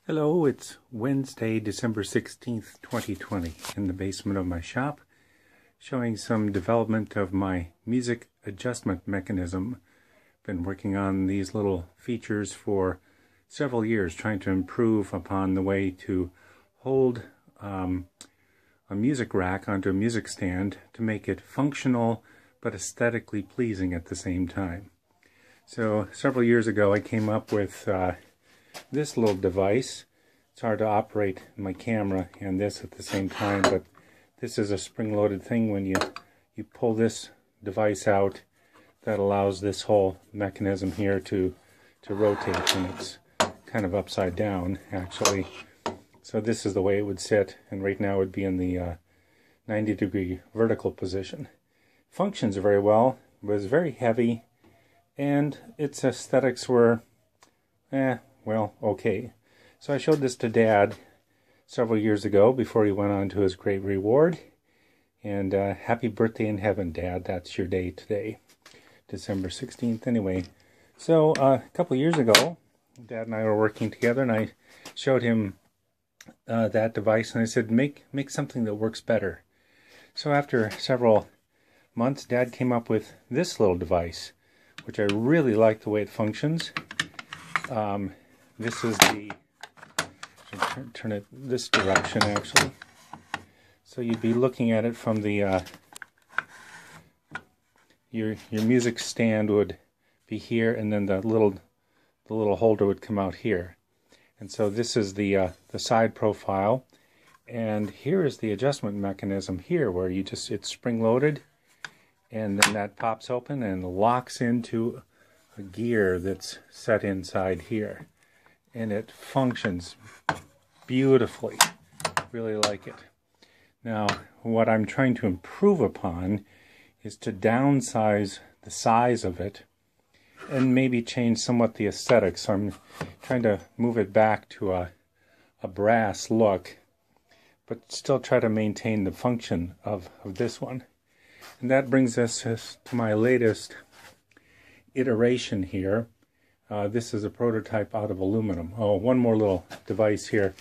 Hello, it's Wednesday, December 16th, 2020, in the basement of my shop, showing some development of my music adjustment mechanism. Been working on these little features for several years, trying to improve upon the way to hold a music rack onto a music stand to make it functional but aesthetically pleasing at the same time. So several years ago I came up with this little device. It's hard to operate my camera and this at the same time, but this is a spring-loaded thing. When you pull this device out, that allows this whole mechanism here to rotate, and it's kind of upside down actually. So this is the way it would sit, and right now it would be in the 90-degree vertical position. Functions very well, but it's very heavy, and its aesthetics were well, okay. So I showed this to Dad several years ago before he went on to his great reward. And happy birthday in heaven, Dad. That's your day today, December 16th anyway. So a couple years ago, Dad and I were working together, and I showed him that device, and I said, make something that works better. So after several months, Dad came up with this little device, which I really like the way it functions. This is the, turn it this direction actually. So you'd be looking at it from the, your music stand would be here, and then the little holder would come out here. And so this is the side profile, and here is the adjustment mechanism here, where you just, it's spring loaded, and then that pops open and locks into a gear that's set inside here. And it functions beautifully. Really like it. Now, what I'm trying to improve upon is to downsize the size of it and maybe change somewhat the aesthetics. So I'm trying to move it back to a brass look, but still try to maintain the function of this one. And that brings us to my latest iteration here. This is a prototype out of aluminum. Oh, one more little device here.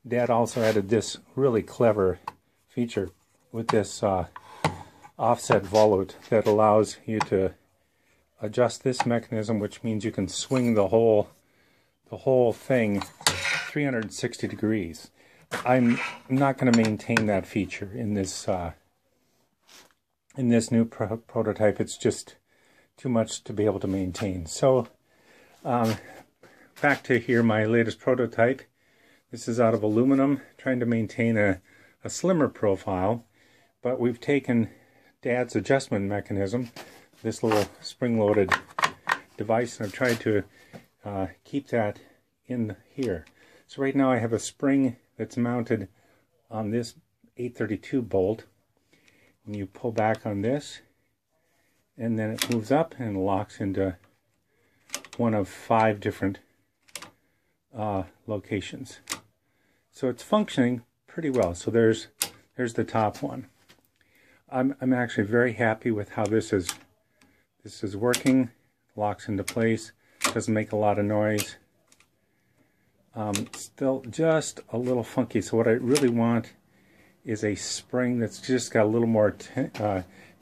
Dad also added this really clever feature with this offset volute that allows you to adjust this mechanism, which means you can swing the whole thing 360 degrees. I'm not going to maintain that feature in this new prototype. It's just too much to be able to maintain. So back to here, my latest prototype. This is out of aluminum, trying to maintain a slimmer profile, but we've taken Dad's adjustment mechanism, this little spring-loaded device, and I've tried to keep that in here. So right now I have a spring that's mounted on this 832 bolt, and you pull back on this, and then it moves up and locks into one of 5 different locations. So it's functioning pretty well. So there's the top one. I'm actually very happy with how this is working. Locks into place. Doesn't make a lot of noise. Still just a little funky. So what I really want is a spring that's just got a little more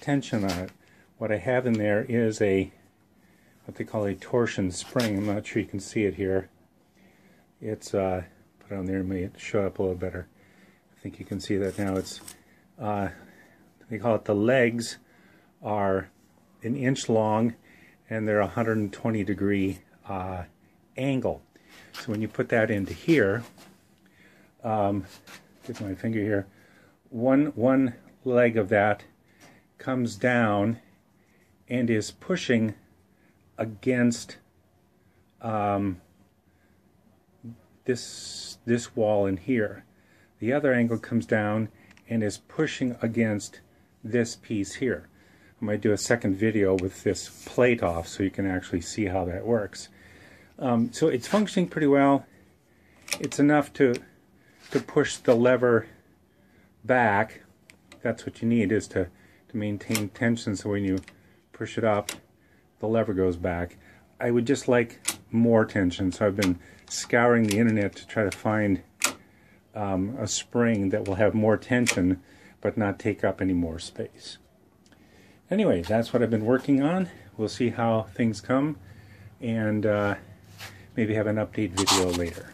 tension on it. What I have in there is what they call a torsion spring. I'm not sure you can see it here. It's put it on there and make it show up a little better. I think you can see that now. It's they call it, the legs are 1 inch long, and they're 120 degree angle. So when you put that into here, get my finger here, one leg of that comes down and is pushing against this wall in here. The other angle comes down and is pushing against this piece here. I might do a second video with this plate off so you can actually see how that works. So it's functioning pretty well. It's enough to push the lever back. That's what you need, is to maintain tension, so when you push it up, the lever goes back. I would just like more tension, so I've been scouring the internet to try to find a spring that will have more tension but not take up any more space. Anyway, that's what I've been working on. We'll see how things come, and maybe have an update video later.